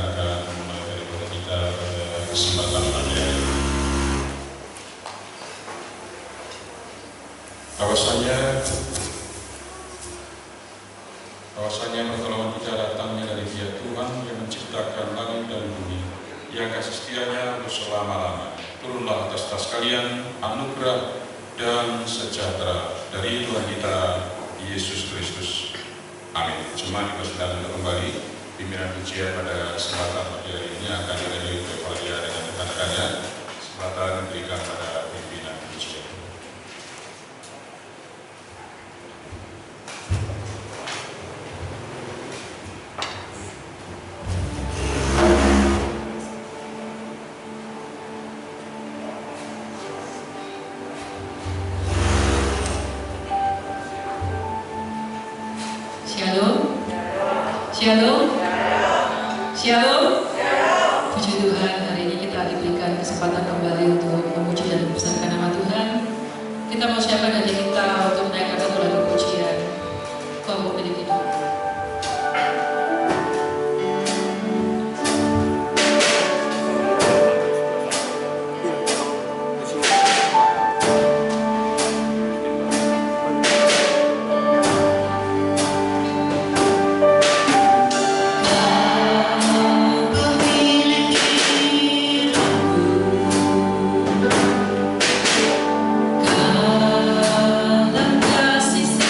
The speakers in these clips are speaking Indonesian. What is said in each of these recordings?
mendengarkan daripada kita pada kesempatan hari ini. Bahwasanya pertolongan kita datangnya dari Dia Tuhan yang menciptakan langit dan bumi, yang kasih setianya untuk selama-lamanya. Turunlah atas kalian anugerah dan sejahtera dari Tuhan kita Yesus Kristus. Amin. Jemaat dipersilakan untuk kembali. Pimpinan pujian pada kesempatan pagi hari ini akan dihadiri oleh Claudia dengan rekan-rekannya. Kesempatan diberikan pada pimpinan pujian. Shalom. Shalom. Puji Tuhan, hari ini kita diberikan kesempatan kembali untuk memuji dan membesarkan nama Tuhan. Kita mau siapkan hati kita untuk menaikkan satu lagu pujian. Kau memiliki hidup. Kasih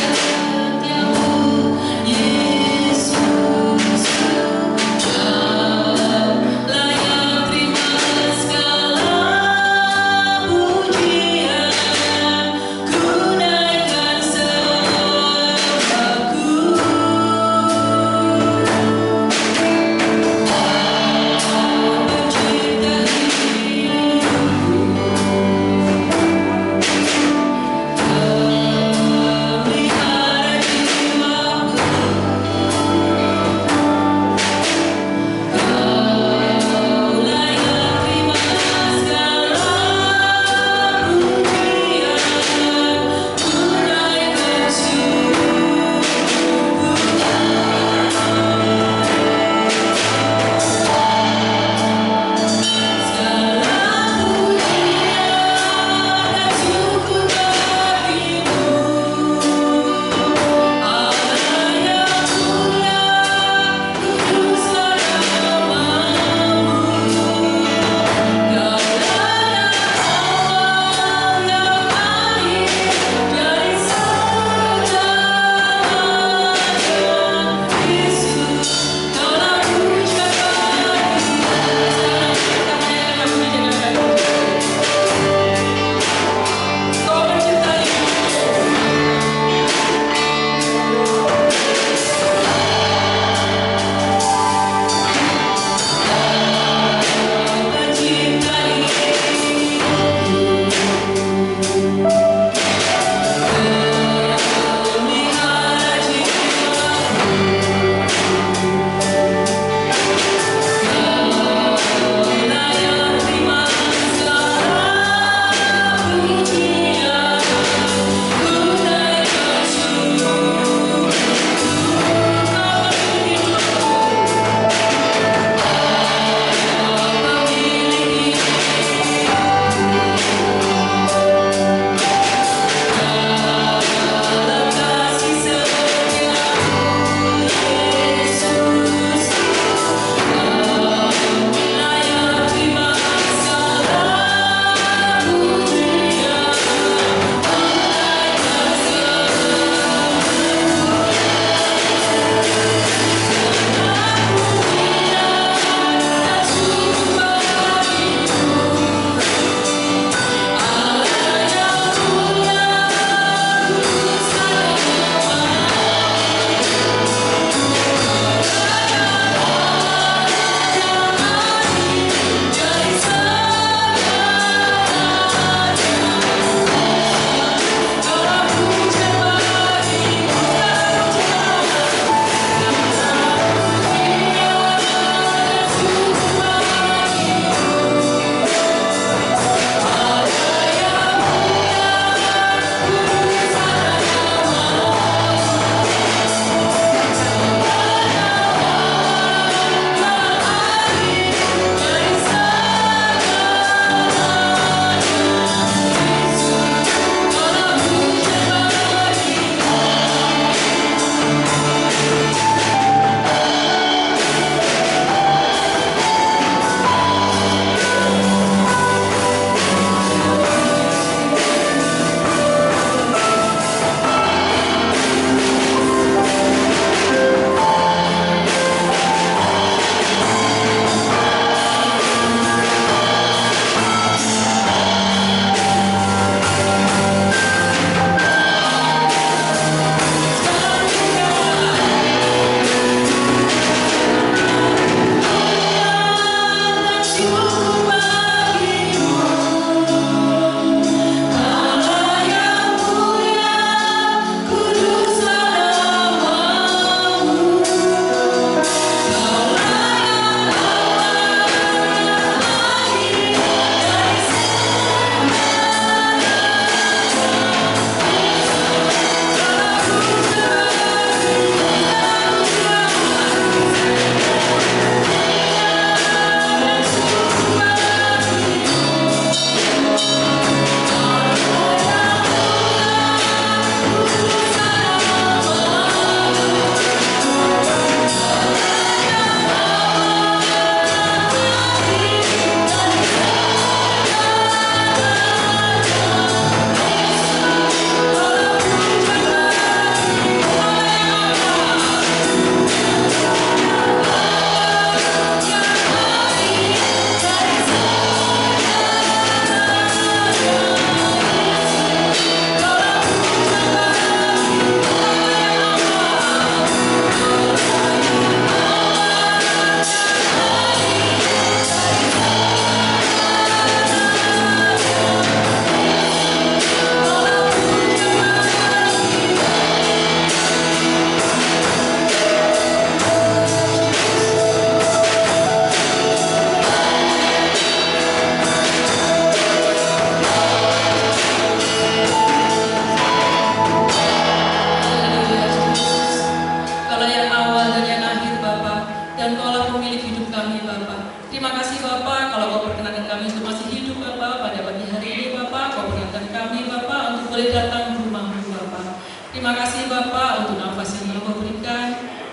dan Kau-lah pemilik hidup kami Bapa. Terima kasih Bapa, kalau Kau perkenankan kami untuk masih hidup Bapa pada pagi hari ini Bapa. Kau perkenankan kami Bapa untuk boleh datang ke rumah-Mu Bapa. Terima kasih Bapa untuk nafas yang Kau berikan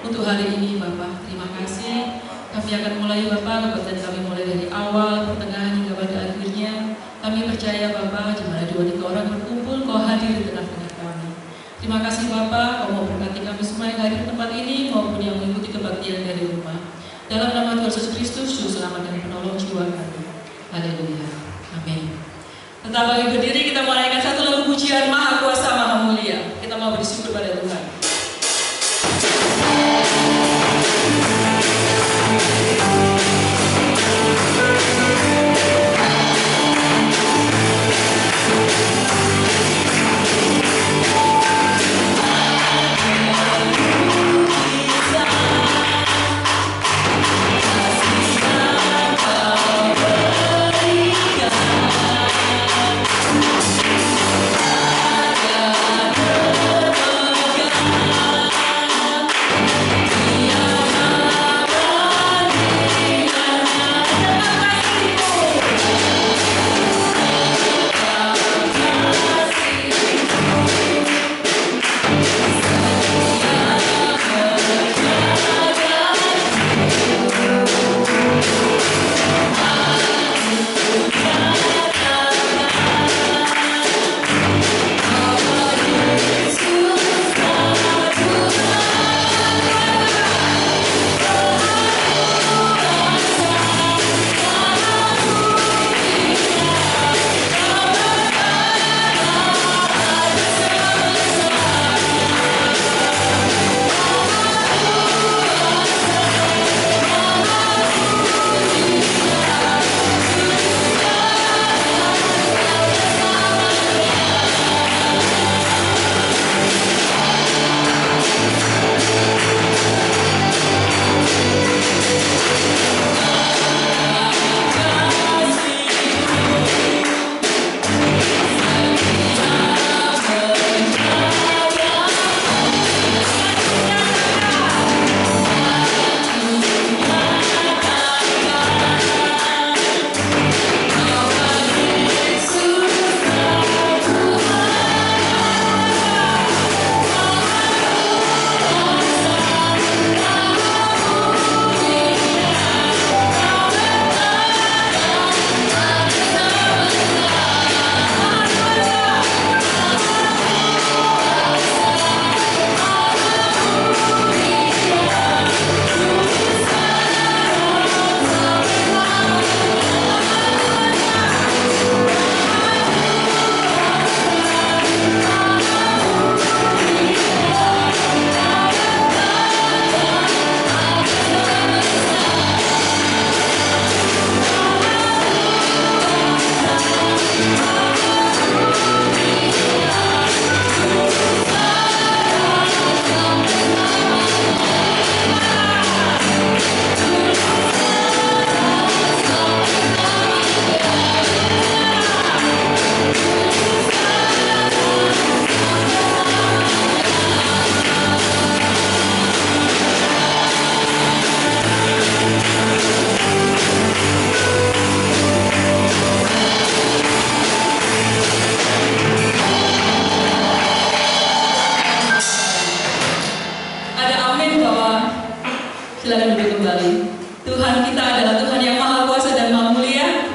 untuk hari ini Bapa. Terima kasih. Kami akan mulai Bapa, kebetulan kami mulai dari awal, pertengahan hingga pada akhirnya. Kami percaya Bapa, di mana 2-3 orang berkumpul, Kau hadir di tengah-tengah kami. Terima kasih Bapa, Kau mau berkati kami semua yang hadir di tempat ini maupun yang mengikuti kebaktian dari rumah. Dalam nama Tuhan Yesus Kristus, Juru Selamat dan Penolong jiwa kami. Haleluya. Amin. Tetap bagi berdiri, kita menaikkan satu lagu pujian Maha Kuasa Maha Mulia. Kita mau bersyukur pada Tuhan. Silakan duduk kembali. Tuhan kita adalah Tuhan yang Maha Kuasa dan Maha Mulia.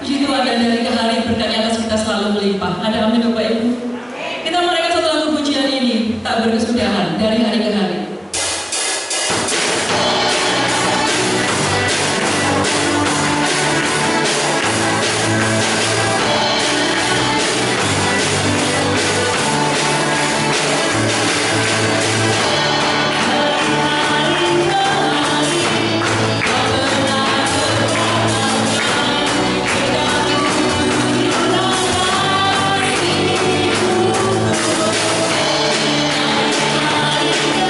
Puji Tuhan, dan dari ke hari berkatnya atas kita selalu melimpah. Ada amin Bapak Ibu. Kita menaikkan satu lagu pujian ini tak berkesudahan dari hari ke hari. Hallelujah.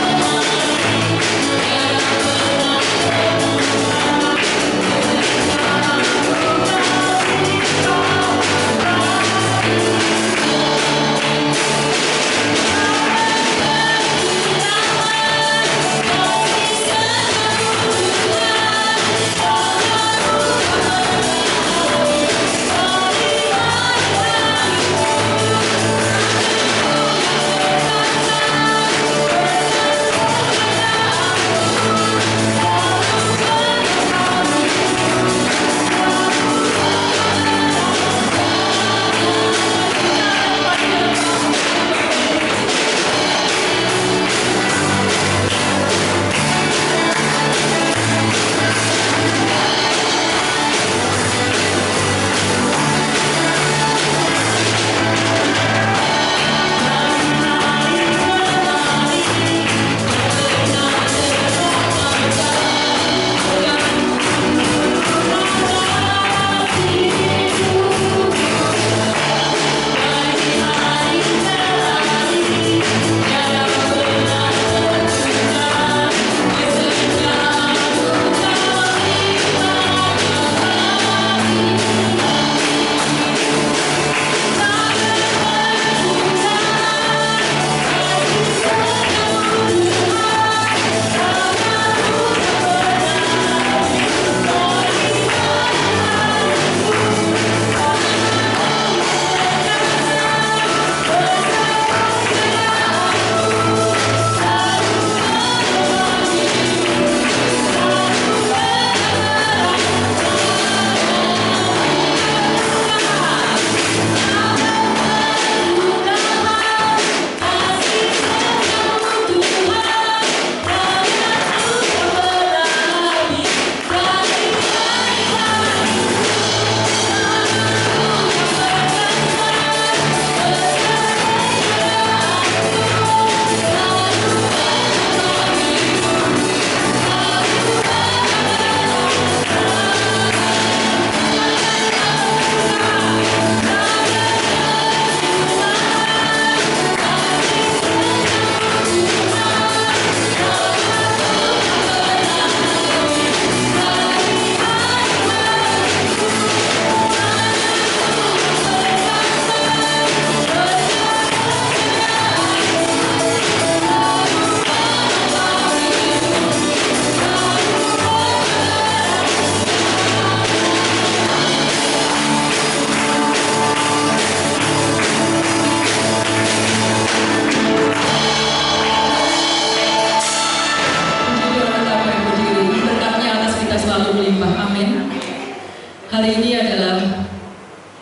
Hari ini adalah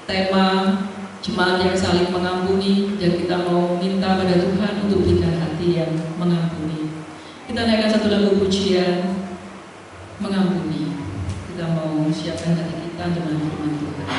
tema jemaat yang saling mengampuni, dan kita mau minta pada Tuhan untuk berikan hati yang mengampuni. Kita naikkan satu lagu pujian, mengampuni. Kita mau siapkan hati kita dengan firman Tuhan.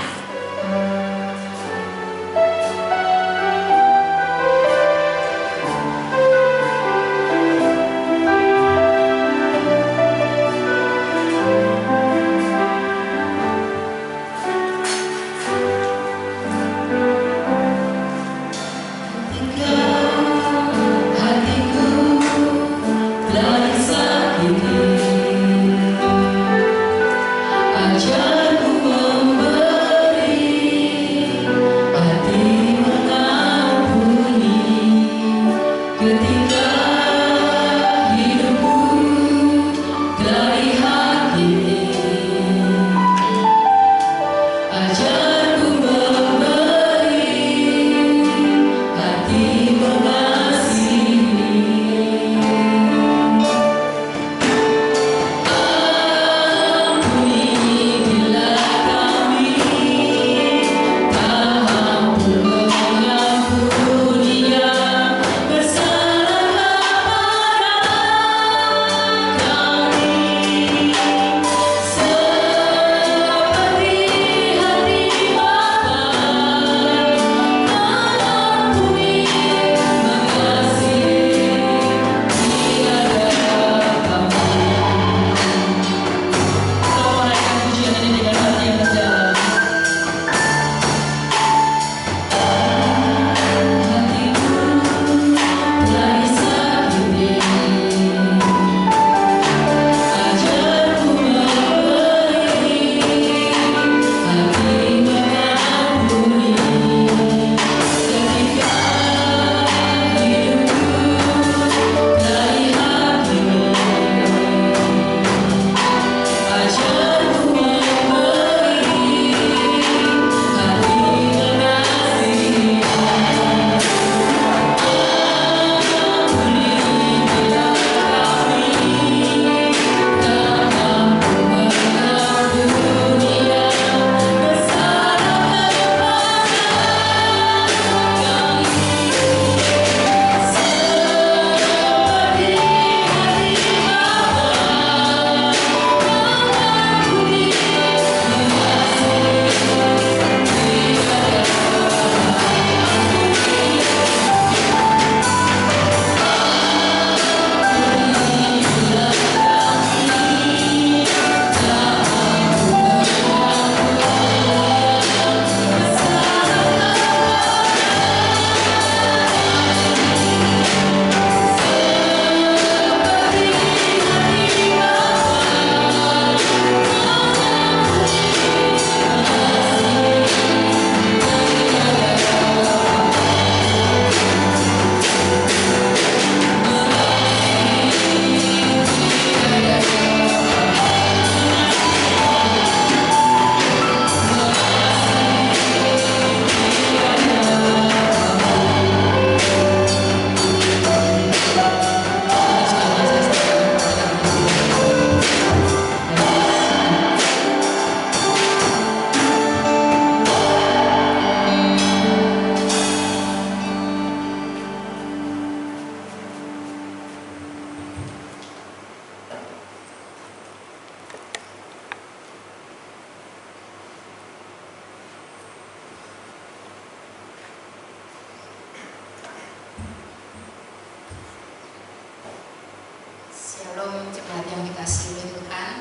Shalom jemaat yang dikasihi oleh Tuhan.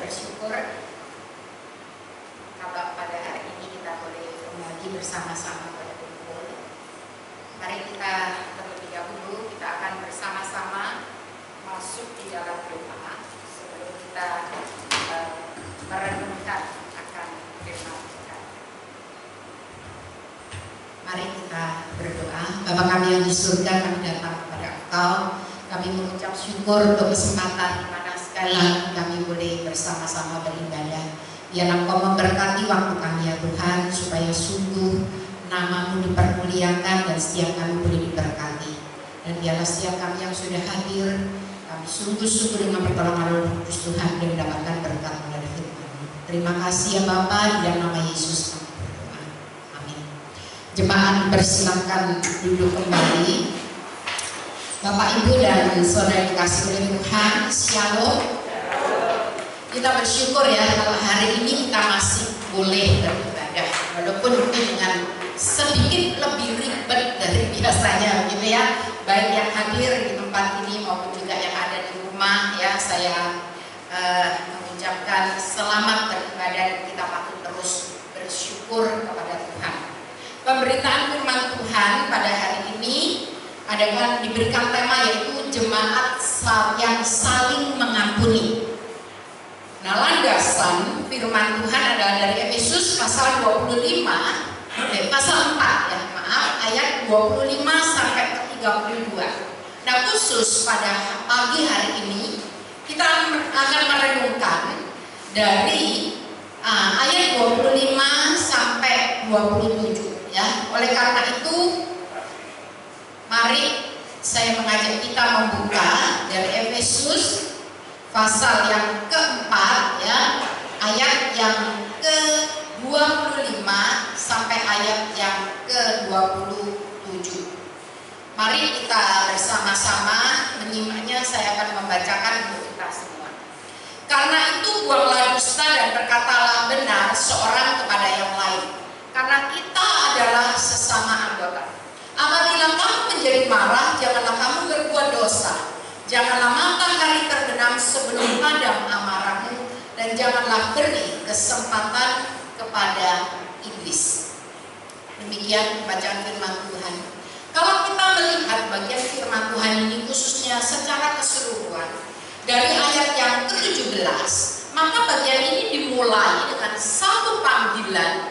Bersyukur kalau pada hari ini kita boleh kembali bersama-sama berkumpul. Mari kita terlebih dahulu kita akan bersama-sama masuk di dalam doa sebelum kita merenungkan akan firman Tuhan. Mari kita berdoa. Bapa kami yang di surga, kami datang kepada Engkau. Kami mengucap syukur untuk kesempatan di mana sekali lagi kami boleh bersama-sama beribadah. Biar Engkau memberkati waktu kami ya Tuhan, supaya sungguh nama-Mu dipermuliakan dan setiap kami boleh diberkati. Dan biarlah setiap kami yang sudah hadir, kami sungguh-sungguh dengan pertolongan Roh Kudus Tuhan dan mendapatkan berkat melalui firman-Mu. Terima kasih ya Bapak, di dalam nama Yesus. Amin. Jemaat persilakan duduk kembali. Bapak Ibu dan saudara yang dikasihi oleh Tuhan, Shalom. Kita bersyukur ya kalau hari ini kita masih boleh beribadah, walaupun mungkin dengan sedikit lebih ribet dari biasanya gitu ya. Baik yang hadir di tempat ini maupun juga yang ada di rumah ya, saya mengucapkan selamat beribadah dan kita patut terus bersyukur kepada Tuhan. Pemberitaan firman Tuhan pada hari ini adalah diberikan tema yaitu jemaat yang saling mengampuni. Nah, landasan firman Tuhan adalah dari Efesus pasal 4 ayat 25 sampai ke 32. Nah, khusus pada pagi hari ini kita akan merenungkan dari ayat 25 sampai 27 ya. Oleh karena itu mari saya mengajak kita membuka dari Efesus pasal yang keempat ya, ayat yang ke-25 sampai ayat yang ke-27. Mari kita bersama-sama menyimaknya. Saya akan membacakan untuk kita semua. Karena itu buanglah dusta dan berkatalah benar seorang kepada yang lain, karena kita adalah sesama anggota. Apabila kamu menjadi marah, janganlah kamu berbuat dosa. Janganlah matahari terbenam sebelum padam amarahmu, dan janganlah beri kesempatan kepada iblis. Demikian bacaan firman Tuhan. Kalau kita melihat bagian firman Tuhan ini khususnya secara keseluruhan dari ayat yang ke-17, maka bagian ini dimulai dengan satu panggilan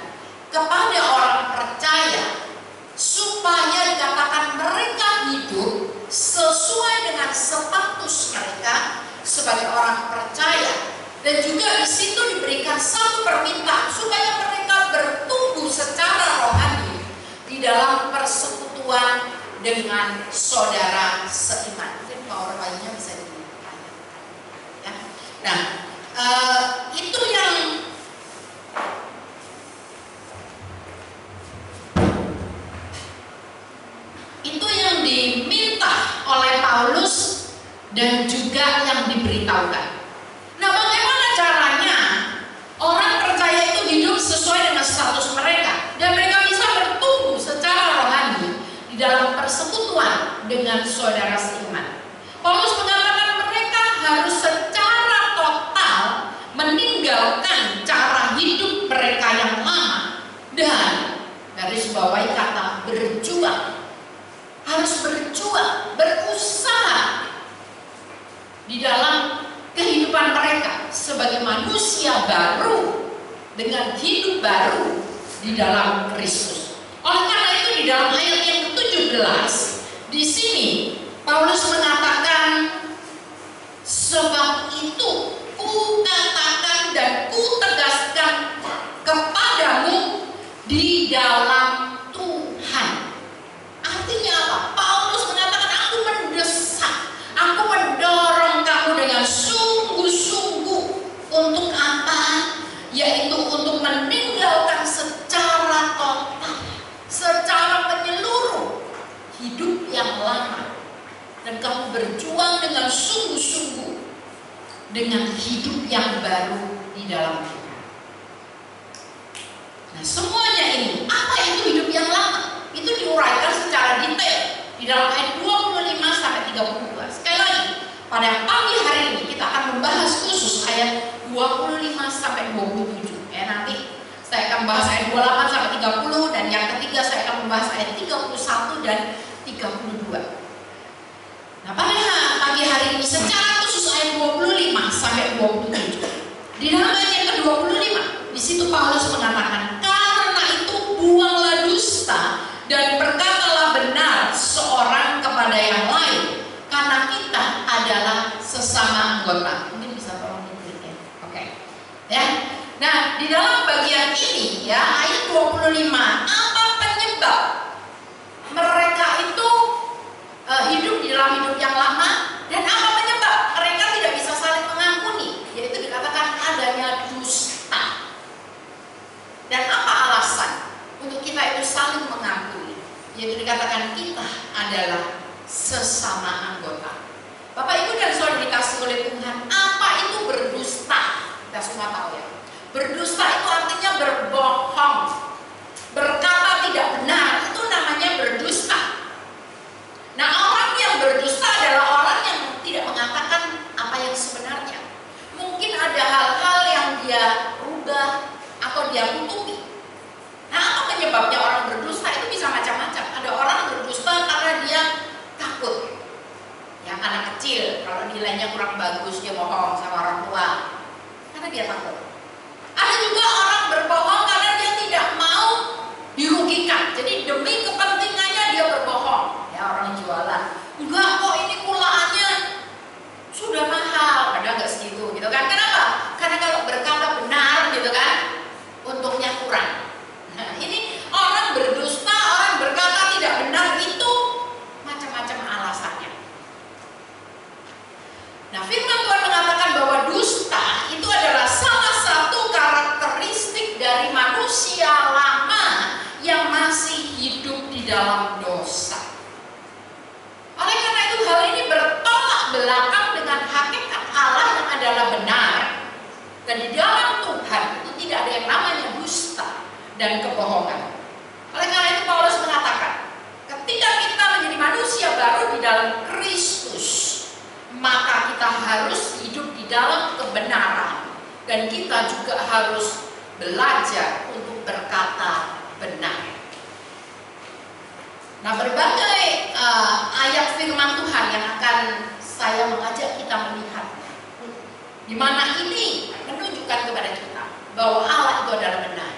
kepada orang percaya supaya dikatakan mereka hidup sesuai dengan status mereka sebagai orang percaya, dan juga di situ diberikan satu permintaan supaya mereka bertumbuh secara rohani di dalam persekutuan dengan saudara seiman. Mungkin PowerPoint-nya bisa dibuka. Ya. Nah, itu yang diminta oleh Paulus dan juga yang diberitahukan. Nah, bagaimana caranya orang percaya itu hidup sesuai dengan status mereka dan mereka bisa bertumbuh secara rohani di dalam persekutuan dengan saudara seiman? Paulus mengatakan mereka harus secara total meninggalkan cara hidup mereka yang lama dan garis bawahi kata berjuang. Harus berjuang, berusaha di dalam kehidupan mereka sebagai manusia baru dengan hidup baru di dalam Kristus. Oleh karena itu di dalam ayat yang ke-17 di sini Paulus mengatakan, sebab itu ku katakan dan ku tegaskan kepadamu di dalam Tuhan. Artinya apa? Paulus mengatakan, aku mendesak, aku mendorong kamu dengan sungguh-sungguh untuk apa? Yaitu untuk meninggalkan secara total, secara menyeluruh hidup yang lama, dan kamu berjuang dengan sungguh-sungguh dengan hidup yang baru di dalam Tuhan. Nah, semuanya ini, apa itu hidup yang lama? Itu diuraikan secara detail di dalam ayat 25 sampai 32. Sekali lagi, pada pagi hari ini kita akan membahas khusus ayat 25 sampai 27. Nanti saya akan membahas ayat 28 sampai 30, dan yang ketiga saya akan membahas ayat 31 dan 32. Nah, pada pagi hari ini secara khusus ayat 25 sampai 27. Di dalam ayat yang ke-25, di situ Paulus mengatakan, karena itu buanglah dusta dan berkatalah benar seorang kepada yang lain, karena kita adalah sesama anggota. Mungkin bisa tolong diklik ya. Oke. Ya. Nah, di dalam bagian ini ya, ayat 25, apa penyebab mereka itu hidup di dalam hidup yang lama, dan apa penyebab mereka tidak bisa saling mengampuni? Yaitu dikatakan adanya dusta. dia tutupi. Nah, apa penyebabnya orang berdusta? Itu bisa macam-macam. Ada orang berdusta karena dia takut. Yang anak kecil, kalau nilainya kurang bagus dia bohong sama orang tua karena dia takut. Ada juga orang berbohong karena dia tidak mau dirugikan. Jadi demi kepentingannya dia berbohong. Ya, orang jualan, enggak kok ini mulaannya sudah mahal, padahal nggak segitu, gitu kan? Kenapa? Karena kalau berkata benar, gitu kan, untungnya kurang. Nah, ini orang berdusta, orang berkata tidak benar itu macam-macam alasannya. Nah, firman Tuhan mengatakan bahwa dusta itu adalah salah satu karakteristik dari manusia lama yang masih hidup di dalam dosa. Oleh karena itu hal ini bertolak belakang dengan hakikat Allah yang adalah benar. Dan di dalam Tuhan itu tidak ada yang namanya dusta dan kebohongan. Oleh karena itu Paulus mengatakan, ketika kita menjadi manusia baru di dalam Kristus, maka kita harus hidup di dalam kebenaran. Dan kita juga harus belajar untuk berkata benar. Nah, berbagai ayat firman Tuhan yang akan saya mengajak kita melihat, di mana ini menunjukkan kepada kita bahwa Allah itu adalah benar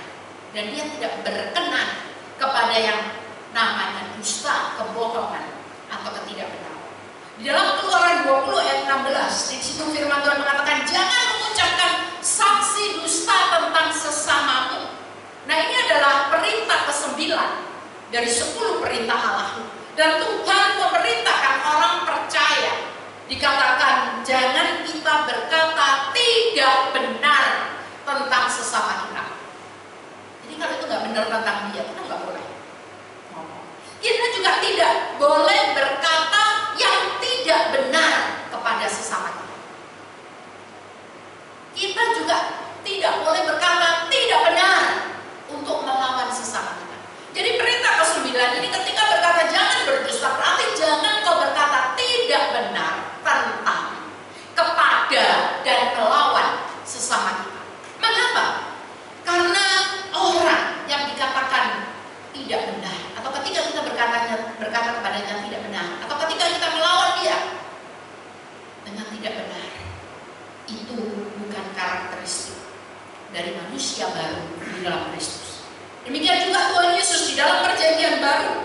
dan Dia tidak berkenan kepada yang namanya dusta, kebohongan atau ketidakbenaran. Di dalam Keluaran 20 ayat 16, di situ firman Tuhan mengatakan, jangan mengucapkan saksi dusta tentang sesamamu. Nah, ini adalah perintah ke-9 dari 10 perintah Allah. Dan Tuhan memerintahkan orang percaya, dikatakan jangan kita berkata tidak benar tentang sesama kita. Jadi kalau itu nggak benar tentang dia, kita nggak boleh ngomong. Kita juga tidak boleh berkata yang tidak benar kepada sesama kita. Kita juga tidak boleh berkata tidak benar untuk melawan sesama kita. Jadi perintah ke-9 ini ketika berkata jangan berdusta, berarti jangan kau berkata tidak benar tentang, kepada, dan melawan sesama kita. Mengapa? Karena orang yang dikatakan tidak benar, atau ketika kita berkata kepadanya tidak benar, atau ketika kita melawan dia dengan tidak benar, itu bukan karakteristik dari manusia baru di dalam Kristus. Demikian juga Tuhan Yesus di dalam perjanjian baru,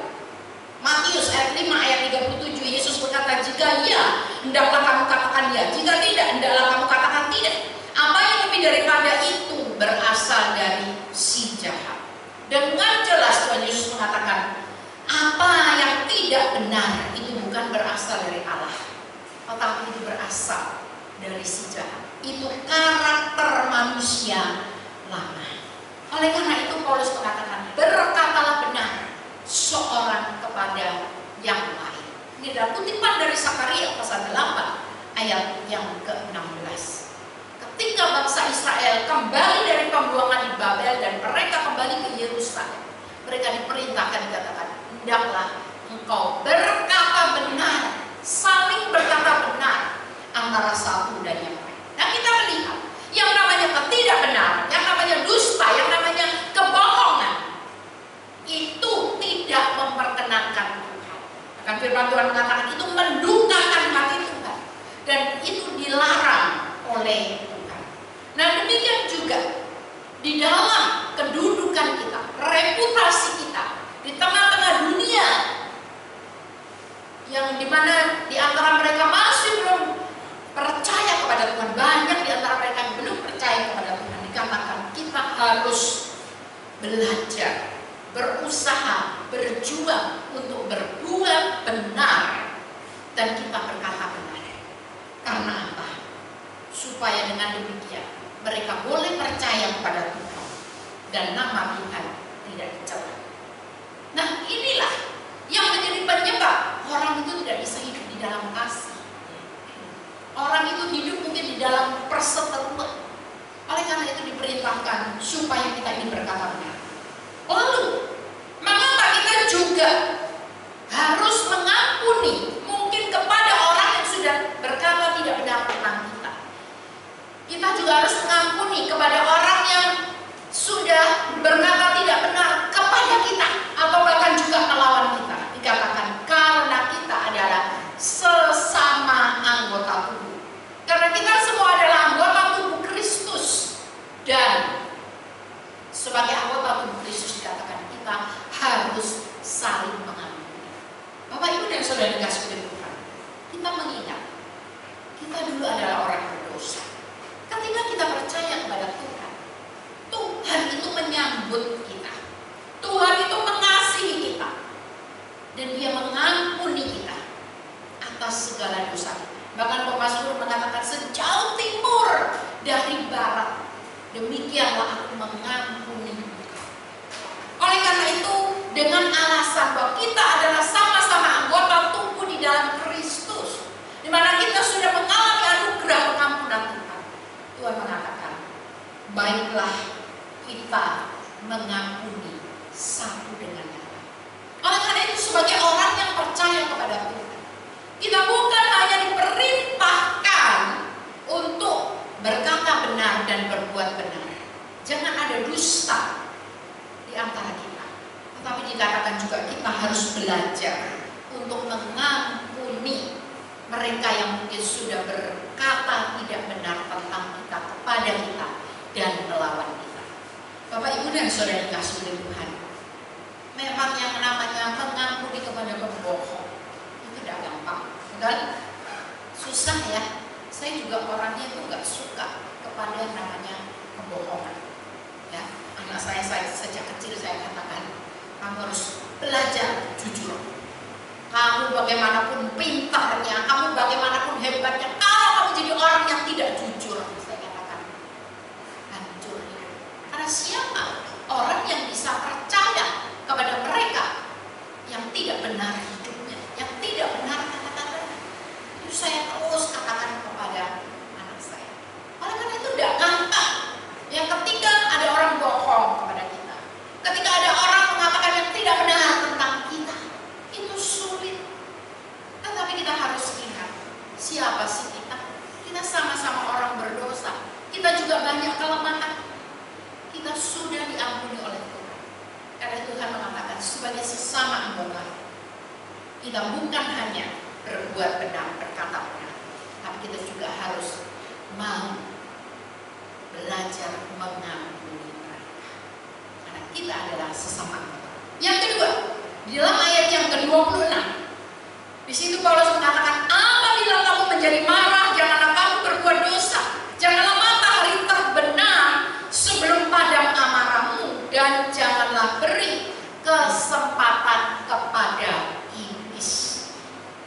Matius ayat 5 ayat 37, Yesus berkata, jika ya, hendaklah kamu katakan ya, jika tidak, hendaklah kamu katakan tidak. Apa yang lebih daripada itu berasal dari si jahat. Dan dengan jelas Tuhan Yesus mengatakan, apa yang tidak benar itu bukan berasal dari Allah, tetapi itu berasal dari si jahat. Itu karakter manusia lama. Oleh karena itu Paulus mengatakan, berkatalah benar seorang kepada yang lain. Ini adalah kutipan dari Sakaria pasal 8 ayat yang ke-16. Ketika bangsa Israel kembali dari pembuangan di Babel dan mereka kembali ke Yerusalem, mereka diperintahkan, dikatakan, hendaklah engkau berkata benar, saling berkata benar antara satu dan yang lain. Nah, kita melihat yang namanya ketidakbenaran, yang namanya dusta, yang namanya kebohongan, itu tidak memperkenankan Tuhan. Akan firman Tuhan mengatakan itu mendukakan hati Tuhan, dan itu dilarang oleh Tuhan. Nah, demikian juga di dalam kedudukan kita, reputasi kita di tengah-tengah dunia, yang dimana di antara mereka masih belum percaya kepada Tuhan, banyak di antara mereka yang belum percaya kepada Tuhan, dikatakan kita harus belajar, berusaha, berjuang untuk berbuat benar, dan kita berkata benar. Karena apa? Supaya dengan demikian mereka boleh percaya kepada Tuhan dan nama Tuhan tidak dicela. Nah, inilah yang menjadi penyebab orang itu tidak bisa hidup di dalam kasih. Orang itu hidup mungkin di dalam perseteruan. Oleh karena itu diperintahkan supaya kita ini berkata benar. Lalu, mengapa kita juga harus mengampuni mungkin kepada orang yang sudah berkata tidak benar tentang kita? Kita juga harus mengampuni kepada orang yang sudah berkata tidak benar kepada kita atau bahkan juga melawan kita, dikatakan karena kita adalah sesama anggota tubuh. Karena kita semua adalah anggota tubuh Kristus, dan sebagai anggota tubuh Kristus dikatakan kita harus saling mengampuni. Bapak Ibu dan Saudara dikasihi Tuhan, kita mengingat kita dulu adalah orang berdosa. Ketika kita percaya kepada Tuhan, Tuhan itu menyambut kita, Tuhan itu mengasihi kita, dan Dia mengampuni kita atas segala dosa kita. Bahkan pemazmur mengatakan sejauh timur dari barat, demikianlah aku mengampuni engkau. Oleh karena itu, dengan alasan bahwa kita adalah sama-sama anggota tubuh di dalam Kristus, di mana kita sudah mengalami anugerah pengampunan Tuhan, Tuhan mengatakan, baiklah kita mengampuni satu dengan yang lain. Oleh karena itu, sebagai orang yang percaya kepada Tuhan, kita bukan hanya diperintahkan untuk berkata benar dan berbuat benar. Jangan ada dusta di antara kita. Tetapi dikatakan juga kita harus belajar untuk mengampuni mereka yang mungkin sudah berkata tidak benar tentang kita kepada kita dan melawan kita. Bapak Ibu dan Saudara dikasihi oleh Tuhan, memang yang namanya mengampuni kepada pembohong itu tidak gampang, dan susah ya. Saya juga orangnya itu nggak suka kepada yang namanya kebohongan. Ya, anak saya sejak kecil saya katakan, kamu harus belajar jujur. Kamu bagaimanapun pintarnya, kamu bagaimanapun hebatnya, kalau kamu jadi orang yang tidak jujur, saya katakan, hancur. Karena siapa orang yang bisa percaya kepada mereka yang tidak benar hidupnya, yang tidak benar kata-katanya? Itu saya terus katakan kepada anak saya. Oleh karena itu tidak gampang. Yang ketika ada orang bohong kepada kita, ketika ada orang mengatakan yang tidak benar tentang kita, itu sulit. Tetapi kita harus ingat, siapa sih kita? Kita sama-sama orang berdosa. Kita juga banyak kelemahan. Kita sudah diampuni oleh Tuhan. Karena Tuhan mengatakan sebagai sesama anggota, kita bukan hanya berbuat benar, berkata benar, tapi kita juga harus mau belajar mengampuni mereka. Karena kita adalah sesama anggota. Yang kedua, di dalam ayat yang ke-26, di situ Paulus mengatakan, apabila kamu menjadi marah, janganlah kamu berbuat dosa. Janganlah matahari terbenam sebelum padam amarahmu, dan janganlah beri kesempatan kepada iblis.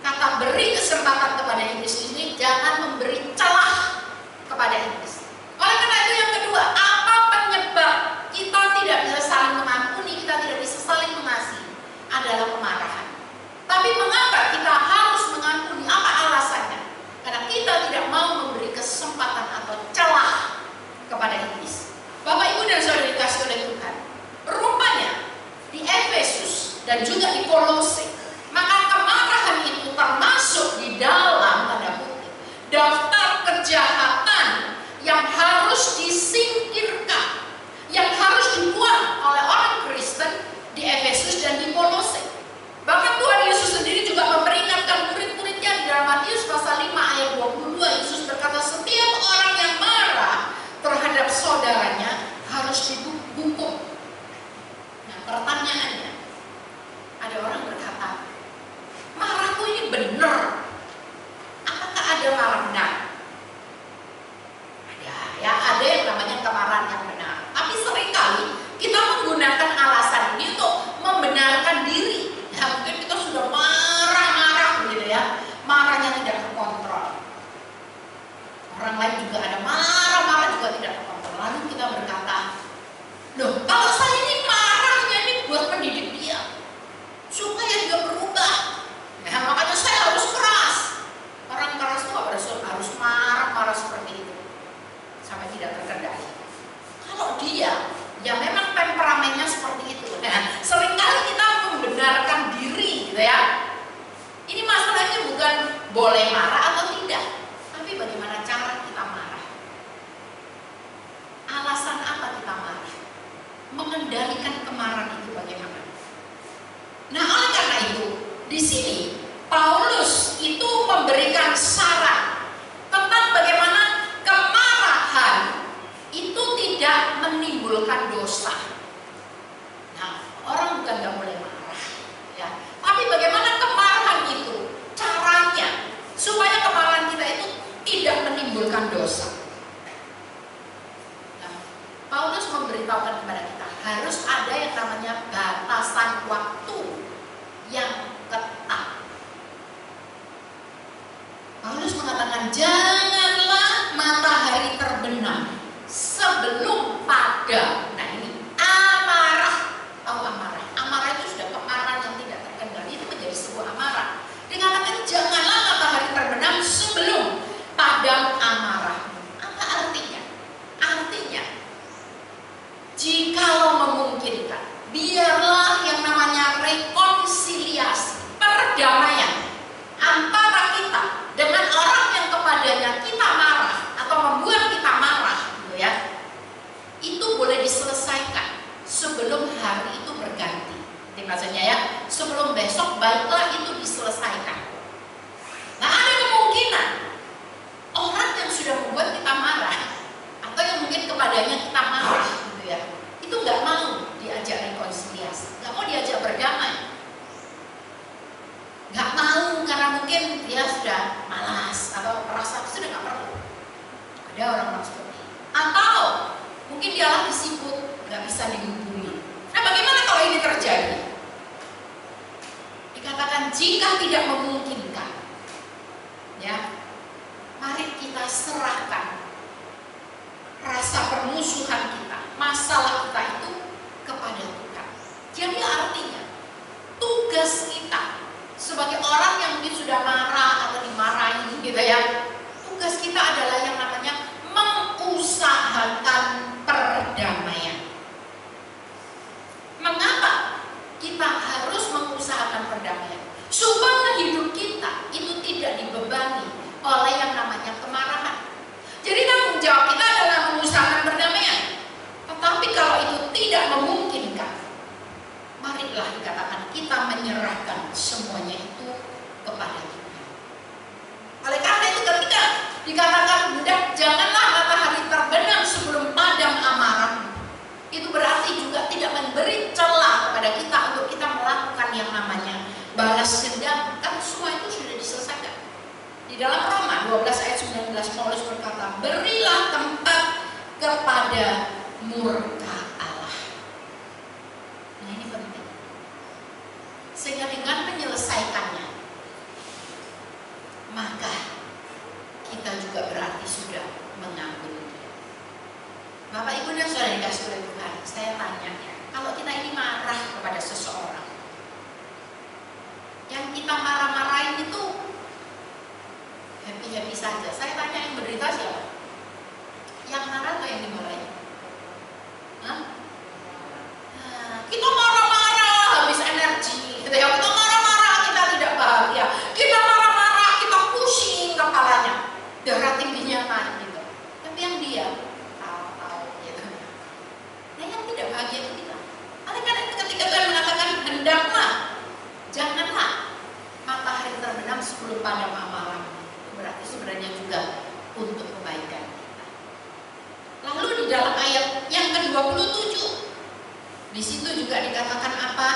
Kata beri kesempatan kepada iblis ini, jangan memberi celah kepada iblis. Oleh karena itu yang kedua, apa penyebab kita tidak bisa saling mengampuni, kita tidak bisa saling mengasihi? Adalah kemarahan. Tapi mengapa kita harus mengampuni? Apa alasannya? Karena kita tidak mau memberi kesempatan atau celah kepada iblis. Bapak Ibu dan Saudara dikasihi oleh Tuhan, rupanya di Efesus dan juga di Kolose, maka kemarahan itu termasuk di dalam tanda kutip daftar kejahatan yang harus disingkirkan, yang harus dibuang oleh orang Kristen di Efesus dan di Kolose. Bahkan Tuhan Yesus sendiri juga memperingatkan murid-muridnya di dalam Matius pasal 5 ayat 22. Yesus berkata, setiap orang yang marah terhadap saudaranya harus dihukum. Nah, pertanyaannya, ada orang berkata, marahku ini benar. Apakah ada marah benar? Ada yang namanya kemarahan yang benar. Tapi seringkali kita menggunakan alasan ini untuk membenarkan diri. Ya, mungkin kita sudah marah-marah gitu ya, marahnya tidak terkontrol. Orang lain juga ada marah-marah juga tidak terkontrol. Lalu kita berkata, loh, kalau saya ini marahnya ini buat pendidik dia, supaya dia berubah. Nah, makanya saya harus keras. Orang keras itu harus marah-marah seperti itu sampai tidak terkendali. Kalau dia ya memang temperamennya seperti itu. Nah, seringkali kita membenarkan diri gitu ya. Ini masalahnya bukan boleh marah atau tidak, tapi bagaimana cara kita marah. Alasan apa kita marah? mengendalikan kemarahan itu bagaimana. Nah, oleh karena itu, di sini Paulus itu memberikan saran tentang bagaimana kemarahan itu tidak menimbulkan dosa. Nah, orang bukan nggak boleh marah, ya. Tapi bagaimana kemarahan itu caranya supaya kemarahan kita itu tidak menimbulkan dosa. Nah, Paulus memberitahukan kepada kita harus ada yang namanya batasan waktu yang ketat. Paulus mengatakan janganlah matahari terbenam sebelum padam. Nah ini amarah. Tahu amarah? Amarah itu sudah kemarahan yang tidak terkendali, itu menjadi sebuah amarah. Dikatakan janganlah matahari terbenam sebelum padam amarah. Apa artinya? Artinya jikalau memungkinkan, biarlah yang namanya rekonsiliasi, perdamaian antara kita dengan orang yang kepadanya kita marah atau membuat kita marah, gitu ya, itu boleh diselesaikan sebelum hari itu berganti. Ini maksudnya ya, sebelum besok baiklah itu diselesaikan. Nah, ada kemungkinan orang yang sudah membuat kita marah atau yang mungkin kepadanya kita marah, gitu ya, itu nggak mau diajak rekonsiliasi, nggak mau diajak berdamai. Nggak mau karena mungkin dia sudah malas atau merasa sudah nggak perlu. Ada orang seperti itu. Atau mungkin dia lagi sibuk, nggak bisa dihubungi. Nah, bagaimana kalau ini terjadi? Dikatakan jika tidak memungkinkan, ya, mari kita serahkan rasa permusuhan kita, masalah kita itu kepada Tuhan. Jadi artinya tugas kita sebagai orang yang mungkin sudah marah atau dimarahi, gitu ya, tugas kita adalah yang namanya mengusahakan perdamaian. Mengapa kita harus mengusahakan perdamaian? Supaya hidup kita itu tidak dibebani oleh yang namanya kemarahan. Jadi tanggung jawab kita adalah mengusahakan perdamaian. Tetapi kalau itu tidak memungkinkan, marilah dikatakan kita menyerahkan semuanya itu kepada Tuhan. Oleh karena itu ketika dikatakan janganlah matahari terbenam sebelum padam amarah, itu berarti juga tidak memberi celah kepada kita untuk kita melakukan yang namanya balas dendam. Kan semua itu sudah diselesaikan. Di dalam Roma 12 ayat 19 Paulus berkata, berilah tempat kepada murka Allah. Nah, ini penting. Sehingga dengan menyelesaikannya, maka kita juga berarti sudah mengampuni. Bapak Ibu dan Saudara dikasih oleh Tuhan, saya tanya, kalau kita ini marah kepada seseorang, yang kita marah-marahin itu happy-happy saja. Saya tanya, yang menderita siapa? Yang marah atau yang dimarahin? Hah? Nah, kita marah-marah habis energi, gitu ya. Kita marah-marah kita tidak bahagia. Kita marah-marah kita pusing kepalanya, darah tingginya naik gitu. Tapi yang dia tahu gitu. Nah, yang tidak bahagia itu kita. Oleh karena itu ketika Tuhan mengatakan hendaklah, janganlah matahari terbenam sebelum padam amarah, berarti sebenarnya juga untuk kebaikan kita. Lalu di dalam ayat yang ke-27, di situ juga dikatakan apa?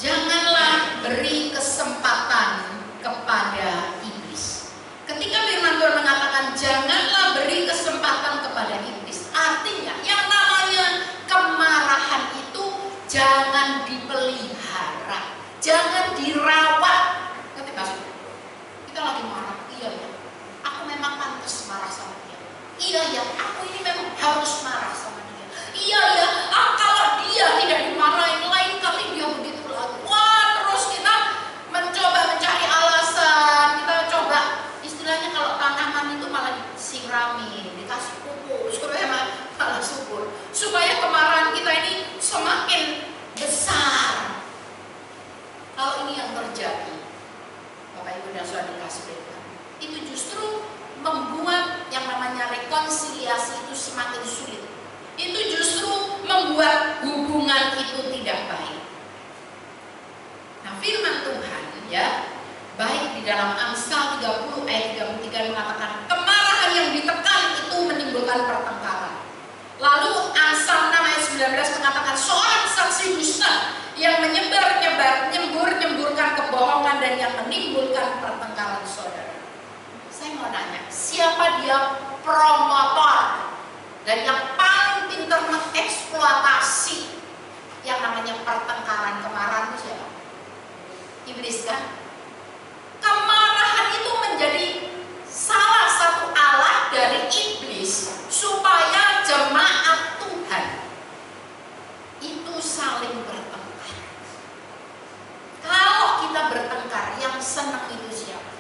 Janganlah beri kesempatan kepada iblis. Ketika firman Tuhan mengatakan janganlah beri kesempatan kepada iblis, artinya yang namanya kemarahan itu jangan dipelihara, jangan dirawat. Ngerti maksudnya? Kita lagi marah, iya ya, aku memang pantas marah sama dia. Iya ya, aku ini memang harus marah sama dia. Iya ya, kalau dia tidak dimarahin, lain kali dia begitu lagi. Wah, terus kita mencoba mencari alasan, kita coba istilahnya kalau tanaman itu malah disiramin, dikasih pupuk supaya malah subur, supaya kemarahan kita ini semakin besar. Kalau ini yang terjadi, Bapak Ibu dan Saudara dikasih Tuhan, itu justru membuat yang namanya rekonsiliasi itu semakin sulit. Itu justru membuat hubungan 19 mengatakan seorang saksi dusta yang nyemburkan kebohongan dan yang menimbulkan pertengkaran saudara. Saya mau nanya, siapa dia promotor dan yang paling pintar mengeksploitasi yang namanya pertengkaran, kemarahan itu siapa? Iblis kan? Kemarahan itu menjadi salah satu alat dari iblis supaya jemaat Tuhan itu saling bertengkar. Kalau kita bertengkar, yang senang itu siapa?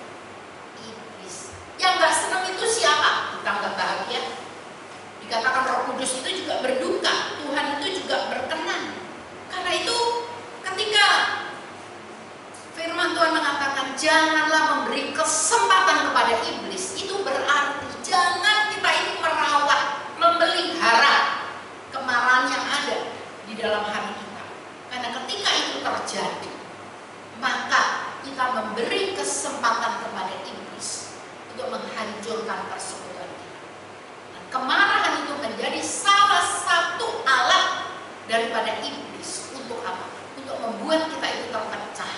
Iblis. Yang gak senang itu siapa? Kita gak bahagia. Dikatakan Roh Kudus itu juga berduka, Tuhan itu juga berkenan. Karena itu ketika firman Tuhan mengatakan janganlah memberi kesempatan kepada iblis, itu berarti jangan kita ini merawat, memelihara kemarahan yang ada di dalam hati kita. Karena ketika itu terjadi, maka kita memberi kesempatan kepada iblis untuk menghancurkan persekutuan kita. Dan kemarahan itu menjadi salah satu alat daripada iblis untuk apa? Untuk membuat kita itu terpecah,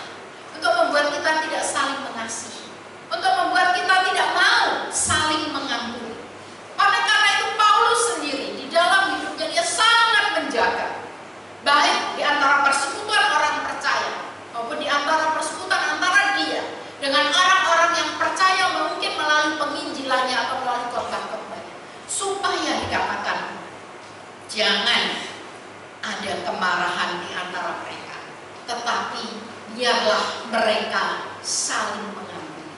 untuk membuat kita tidak saling mengasihi, untuk membuat kita tidak mau saling mengampuni. Oleh karena itu Paulus sendiri di dalam hidupnya dia sangat menjaga, baik di antara persekutuan orang percaya maupun di antara persekutuan antara dia dengan orang-orang yang percaya mungkin melalui penginjilannya atau melalui khotbah-khotbahnya, supaya dikatakan jangan ada kemarahan di antara mereka, tetapi biarlah mereka saling mengampuni.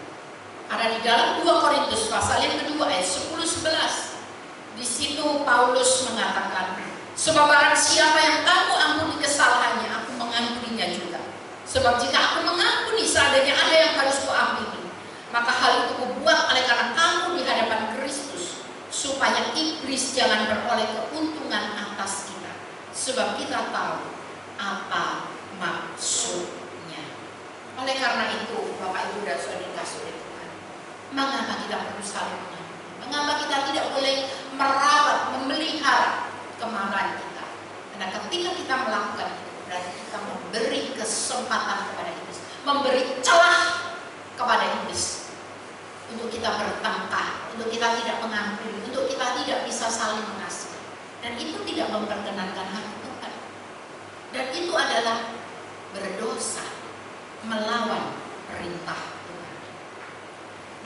Karena di dalam 2 Korintus pasal yang kedua ayat 10-11, di situ Paulus mengatakan, sebab barang siapa yang kamu ampuni kesalahannya, aku mengampuninya juga. Sebab jika aku mengampuni seadanya ada yang harus kuampuni, maka hal itu kubuat oleh karena kamu di hadapan Kristus, supaya iblis jangan beroleh keuntungan atas kita. Sebab kita tahu apa maksudnya. Oleh karena itu, Bapak Ibu dan Saudara dikasih oleh Tuhan, mengapa kita perlu saling mengampuni? Mengapa kita tidak boleh merawat, memelihara kemarahan kita? Karena ketika kita melakukan itu, berarti kita memberi kesempatan kepada iblis, memberi celah kepada iblis untuk kita bertengkar, untuk kita tidak mengampuni, untuk kita tidak bisa saling mengasihi. Dan itu tidak memperkenankan hati Tuhan. Dan itu adalah berdosa, melawan perintah Tuhan.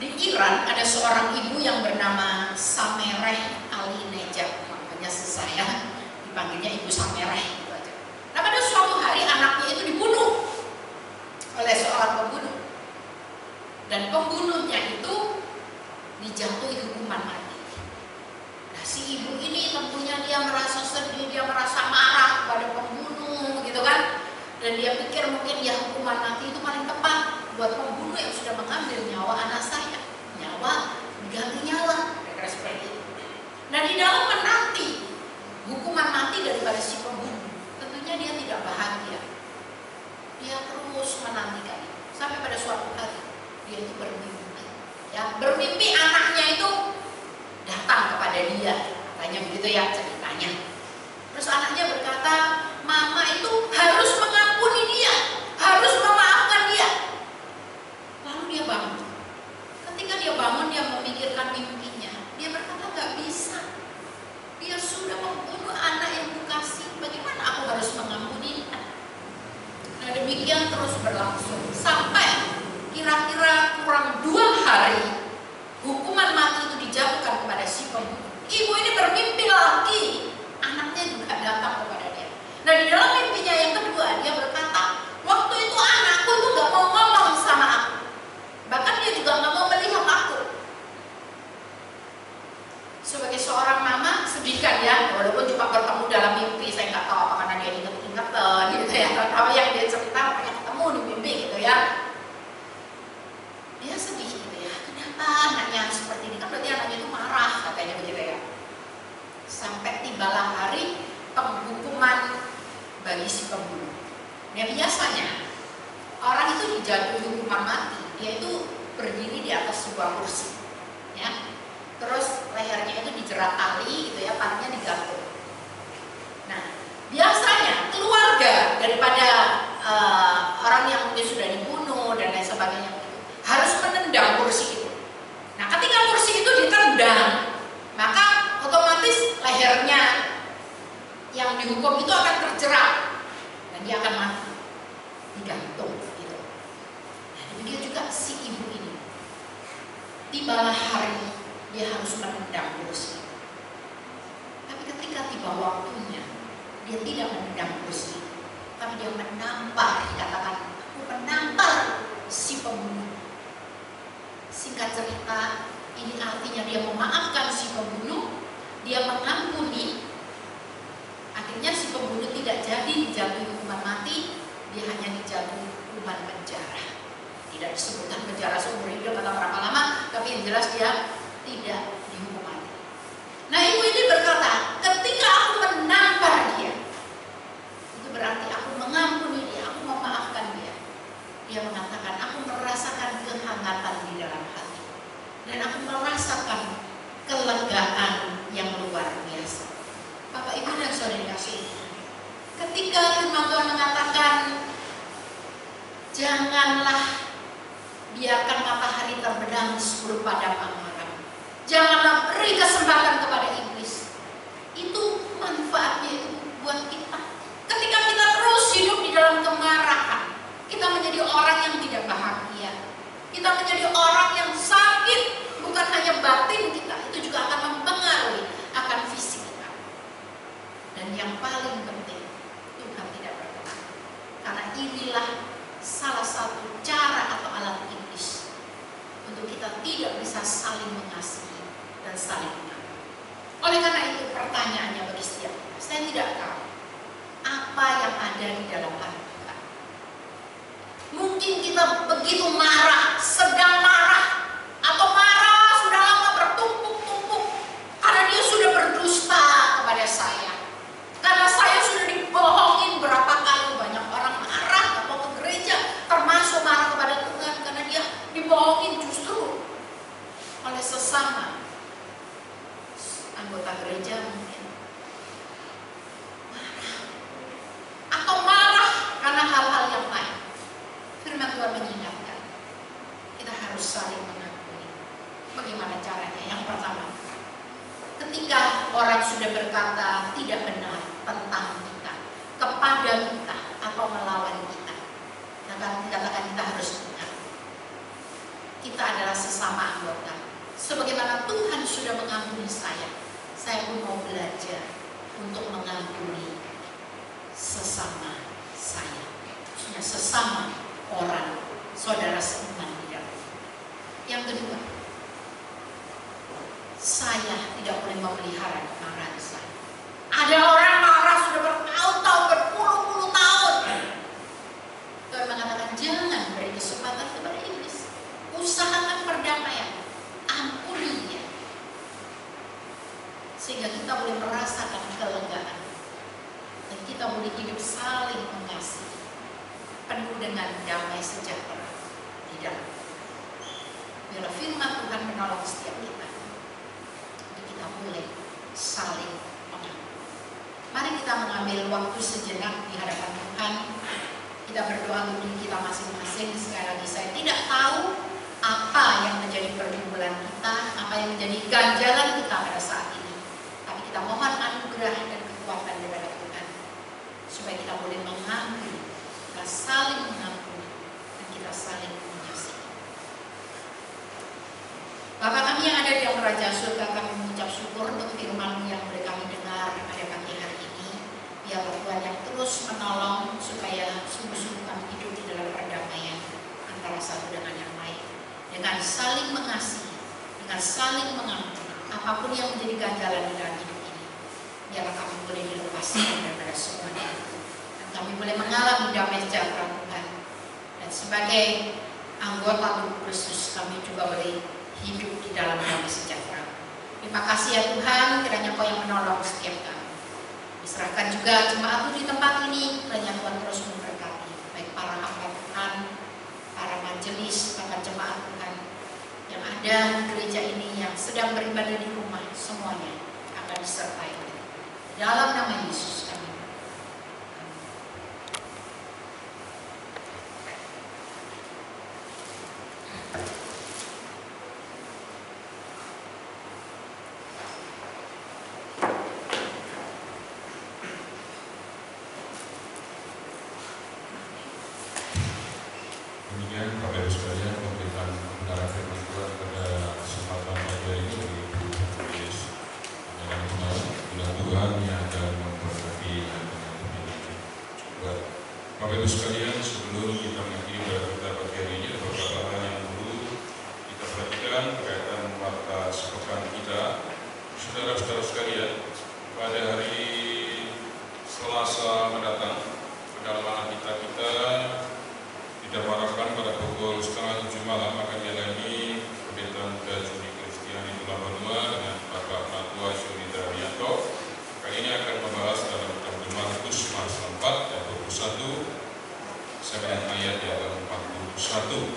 Di Iran ada seorang ibu yang bernama Samereh Ali Nejat, makanya saya dipanggilnya Ibu Samereh gitu aja. Nah, pada suatu hari anaknya itu dibunuh oleh seorang pembunuh, dan pembunuhnya itu dijatuhi hukuman mati. Nah, si ibu ini tentunya dia merasa sedih, dia merasa marah pada pembunuh gitu kan, dan dia pikir mungkin ya hukuman mati itu paling tepat buat pembunuh yang sudah mengambil nyawa anak saya, nyawa diganti nyawa, kira-kira seperti itu. Nah, di dalam menanti hukuman mati daripada si pembunuh, tentunya dia tidak bahagia. Dia terus menantikan itu sampai pada suatu hari dia itu bermimpi, ya, bermimpi anaknya itu datang kepada dia, katanya begitu ya ceritanya. Terus anaknya berkata, mama itu harus mengampuni dia, harus memaafkan dia. Lalu dia bangun. Ketika dia bangun, dia memikirkan mimpinya. Dia berkata, gak bisa. Dia sudah membunuh anak yang kukasih. Bagaimana aku harus mengampuninya? Nah, demikian terus berlangsung sampai kira-kira kurang 2 hari hukuman mati itu dijatuhkan kepada si pembunuh. Ibu ini bermimpi lagi, anaknya juga datang kepada dia. Nah, di dalam mimpinya yang kedua dia berkata, waktu itu anakku itu gak mau ngomong sama aku, bahkan dia juga gak mau melihat aku. Sebagai seorang mama sedih kan ya, walaupun cuma bertemu dalam mimpi. Saya nggak tahu apa karena dia inget-ingetan gitu ya, apa yang dia cerita banyak ketemu di mimpi gitu ya. Dia sedih gitu ya, kenapa anaknya seperti ini, kan berarti anaknya itu marah katanya begitu ya. Sampai tibalah hari penghukuman bagi si pembunuh. Nah, biasanya orang itu dijatuhi hukuman mati, dia itu berdiri di atas sebuah kursi ya, terus lehernya itu dijerat tali gitu ya, pantatnya digantung. Nah, lehernya yang dihukum itu akan terjerat dan dia akan mati, digantung gitu. Nah, demikian juga si ibu ini, tibalah hari dia harus menendang kursi. Tapi ketika tiba waktunya, dia tidak menendang kursi, tapi dia menampar, dikatakan aku menampar si pembunuh. Singkat cerita, ini artinya dia memaafkan si pembunuh, dia mengampuni. Akhirnya si pembunuh tidak jadi dijatuhi hukuman mati, dia hanya dijatuhi hukuman penjara. Tidak disebutkan penjara seumur hidup atau berapa lama, tapi yang jelas dia tidak dihukum mati. Nah, ibu ini berkata, ketika aku menampar dia, itu berarti aku mengampuni dia, aku memaafkan dia. Dia mengatakan, aku merasakan kehangatan di dalam hati, dan aku merasakan kelegaan yang luar biasa. Bapak, Ibu, dan saudara kasih, ketika firman Tuhan mengatakan, janganlah biarkan matahari terbenam di 10 padang amarah, janganlah beri kesempatan kepada iblis. Itu manfaatnya itu buat kita. Ketika kita terus hidup di dalam kemarahan, kita menjadi orang yang tidak bahagia, kita menjadi orang yang sakit. Bukan hanya batin kita, itu juga akan mempengaruhi akan fisik kita. Dan yang paling penting, Tuhan tidak berkenan, karena inilah salah satu cara atau alat iblis untuk kita tidak bisa saling mengasihi dan saling mengampuni. Oleh karena itu, pertanyaannya bagi setiap kita, saya tidak tahu apa yang ada di dalam hati kita. Mungkin kita begitu marah, sedang marah, atau marah sudah lama bertumpuk-tumpuk karena dia sudah berdusta kepada saya, karena saya sudah dibohongin berapa kali. Banyak orang marah atau ke gereja, termasuk marah kepada Tuhan karena dia dibohongin justru oleh sesama anggota gereja. Mungkin marah atau marah karena hal-hal yang lain. Firman Tuhan mengingatkan kita harus saling mengampuni. Bagaimana caranya? Yang pertama, ketika orang sudah berkata tidak benar tentang kita, kepada kita, atau melawan kita, dikatakan kita harus mengampuni. Kita adalah sesama anggota. Sebagaimana Tuhan sudah mengampuni saya pun mau belajar untuk mengampuni sesama saya, maksudnya sesama orang, saudara seiman di dalam. Yang kedua, saya tidak boleh memelihara kemarahan saya. Ada orang marah sudah bertahun-tahun, berpuluh-puluh tahun. Tuhan mengatakan jangan beri kesempatan kepada iblis. Usahakan perdamaian, ampuni dia, sehingga kita boleh merasakan kelegaan dan kita boleh hidup saling mengasihi, penuh dengan damai sejahtera di dalam. Biarlah firman Tuhan menolong setiap kita untuk kita boleh saling mengampuni. Mari kita mengambil waktu sejenak di hadapan Tuhan. Kita berdoa untuk diri kita masing-masing. Sekali lagi, saya tidak tahu apa yang menjadi pergumulan kita, apa yang menjadi ganjalan kita pada saat ini. Tapi kita mohon anugerah dan kekuatan daripada Tuhan, supaya kita boleh mengampuni, kita saling mengampuni, dan kita saling mengasihi. Bapa kami yang ada di dalam kerajaan surga, kami mengucap syukur untuk firman-Mu yang boleh kami dengar pada pagi hari ini. Biarlah Tuhan yang terus menolong supaya sungguh-sungguh kami hidup di dalam perdamaian antara satu dengan yang lain, dengan saling mengasihi, dengan saling mengampuni apapun yang menjadi ganjalan di dalam hidup ini. Biarlah kami boleh dilepaskan daripada semuanya, dan kami boleh mengalami damai sejahtera Tuhan. Dan sebagai anggota tubuh Kristus, kami juga boleh hidup di dalam damai sejahtera. Terima kasih ya Tuhan, kiranya Kau yang menolong setiap kami. Diserahkan juga jemaat di tempat ini, kiranya Tuhan terus memberkati, baik para hamba Tuhan, para majelis, para jemaat Tuhan yang ada di gereja ini, yang sedang beribadah di rumah, semuanya akan disertai oleh dalam nama Yesus kami. Bapak Ibu sekalian, sebelum kita mengakhiri ibadah kita pagi hari ini, ada beberapa hal yang perlu kita perhatikan berkaitan warta sepekan kita. Saudara-saudara sekalian, pada hari Selasa mendatang, pendalaman kita diharapkan pada pukul 6:30 malam akan dialami Pendeta Muda Juni Kristiani Tulang Banua dengan Bapak Matua Yuni Daryanto. Kali ini akan membahas dalam kitab Markus pasal 4 ayat 21 sampai ayat yang 41.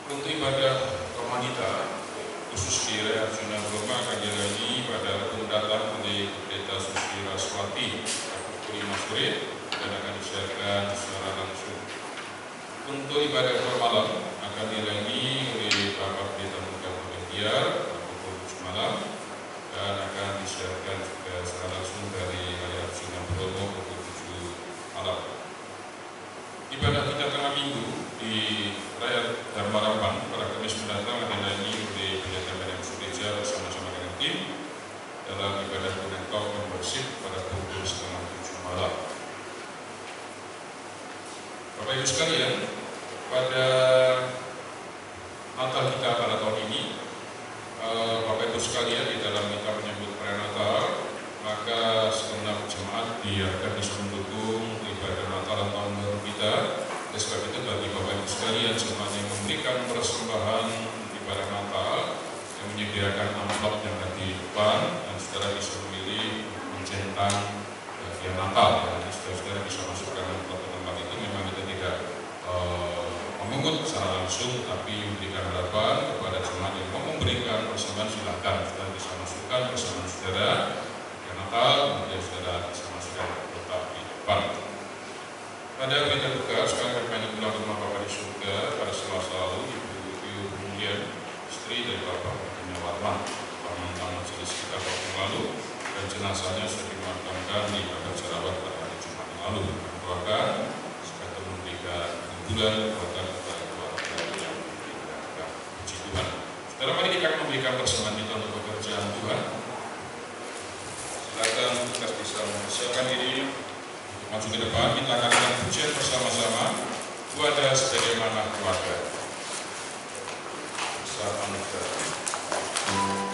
Untuk ibadah Romanita khusus di Arjuna Broma akan dialami pada Rabu mendatang oleh Pendeta Susi Raswati pukul 5 sore dan akan disiarkan secara langsung. Untuk ibadah malam akan dialami oleh Bapak Pendeta Muda Muda pukul 7 malam dan akan disiarkan juga secara langsung dari Arjuna Broma pukul 7 malam. Ibadah kita tengah minggu di Raya Dharma Rampan pada Kamis mendatang akan dialami oleh Pendeta Medan Sudeja bersama-sama dengan tim dalam ibadah dengan kaum membersih pada pukul 6:30 malam. Bapak Ibu sekalian, pada Natal kita pada tahun ini, Bapak Ibu sekalian, di dalam kita menyambut perayaan Natal, maka segenap jemaat akan bisa mendukung ibadah Natal dan tahun baru kita. Oleh sebab itu, bagi Bapak Ibu sekalian, jemaat yang memberikan persembahan ibadah Natal, yang menyediakan amplop yang ada di depan, dan saudara bisa memilih mencentang bagian Natal. Jadi saudara bisa masukkan amplop ke tempat itu. Memang kita tidak memungut secara langsung, tapi memberikan harapan kepada jemaat yang mau memberikan persembahan, silakan saudara bisa masukkan persembahan saudara ke Natal, kemudian saudara bisa masukkan tetap di depan. Pada berita duka, sekarang kami pulang ke rumah Bapak di surga pada Selasa lalu, Ibu Mulian, istri dari Bapak Punya Warman, pemantang majelis kita waktu lalu, dan jenazahnya sudah dimakamkan di Bapak Jerawat pada hari Jumat lalu. Doakan supaya memberikan bulan kekuatan kepada keluarga yang diberikan. Puji Tuhan. Saudara, mari kita akan memberikan persembahan kita untuk pekerjaan Tuhan. Silakan kita bisa mempersiapkan diri maju ke depan. Kita akan lakukan pujian bersama-sama kepada sebagaimana keluarga. Bersama negara. Amen.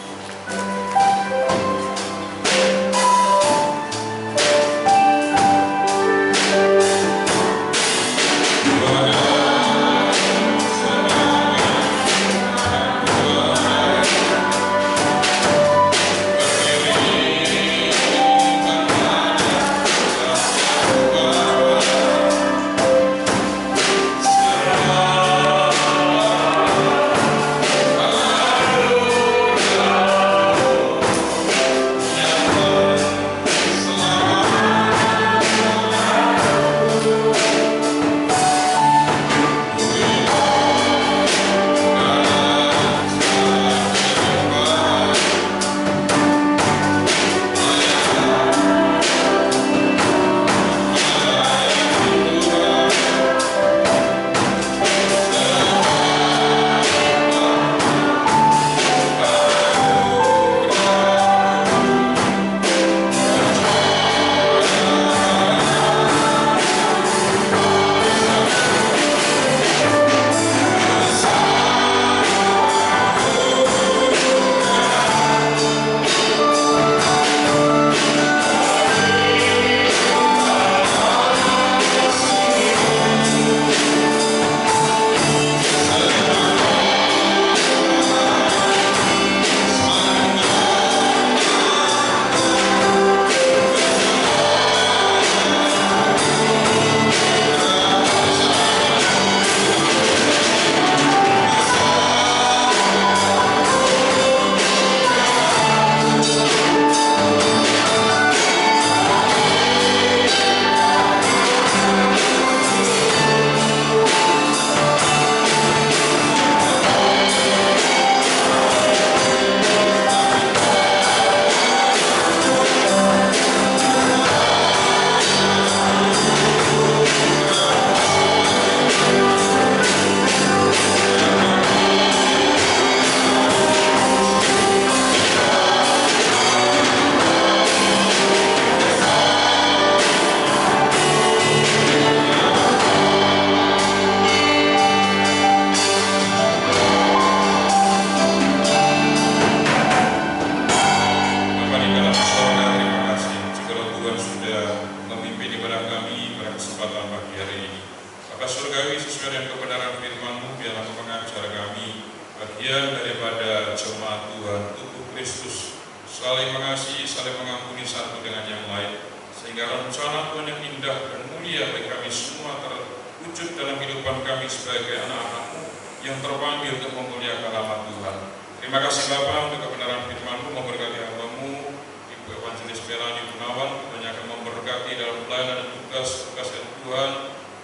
sehingga rencana Tuhan yang indah dan mulia bagi kami semua terwujud dalam kehidupan kami sebagai anak-anak-Mu yang terpanggil untuk memuliakan nama Tuhan. Terima kasih Bapa untuk kebenaran firman-Mu, memberkati hamba-Mu Ibu Evangelis Melanie Gunawan, Tuhan akan memberkati dalam pelayanan dan tugas-tugas yang Tuhan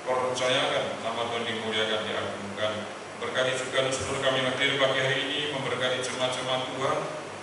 percayakan, nama Tuhan dimuliakan, diagungkan. Berkati juga seluruh kami hadir pagi hari ini, memberkati jemaat-jemaat Tuhan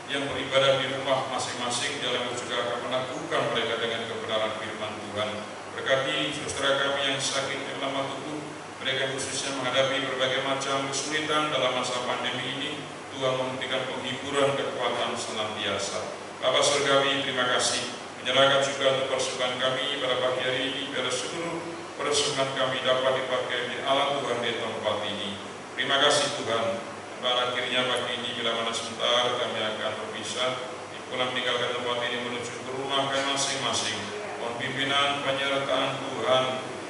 yang beribadah di rumah masing-masing, dalam juga akan meneguhkan mereka dengan kebenaran firman Tuhan. Berkati saudara kami yang sakit yang lemah tubuh, mereka khususnya menghadapi berbagai macam kesulitan dalam masa pandemi ini, Tuhan memberikan penghiburan, kekuatan senantiasa. Bapa Surgawi, terima kasih. Menyerahkan juga untuk persembahan kami pada pagi hari ini, biar seluruh persembahan kami dapat dipakai di Allah Tuhan di tempat ini. Terima kasih Tuhan. Pada akhirnya pagi ini bila mana sebentar kami akan berpisah, pulang meninggalkan tempat ini menuju ke rumah kami masing-masing. Mohon pimpinan penyertaan Tuhan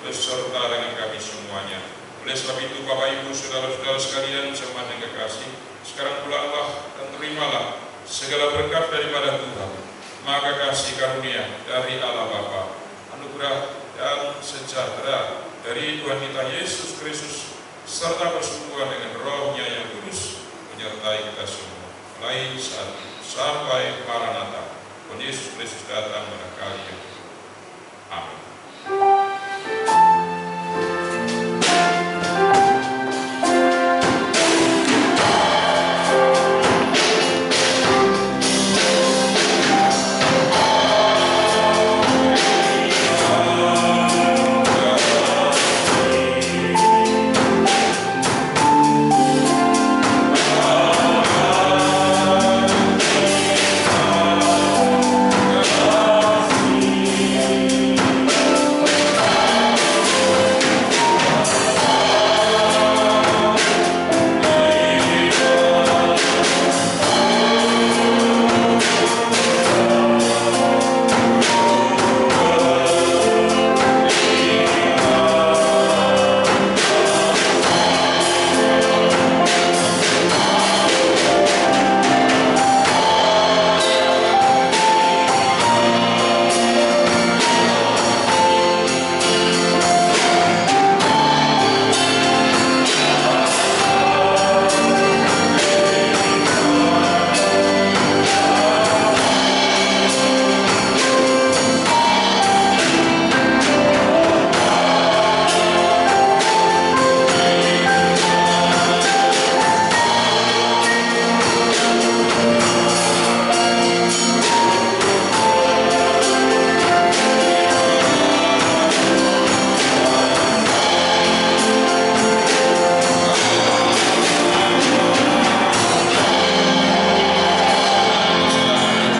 beserta dengan kami semuanya. Oleh sebab itu Bapak Ibu Saudara-saudara sekalian jemaat yang kekasih, sekarang pula Allah dan terimalah segala berkat daripada Tuhan, maka kasih karunia dari Allah Bapa, anugerah dan sejahtera dari Tuhan kita Yesus Kristus, serta persekutuan dengan Roh-Nya yang kudus menyertai kita semua, mulai saat sampai Maranatha, Tuhan Yesus Kristus datang pada kali yang. Amin.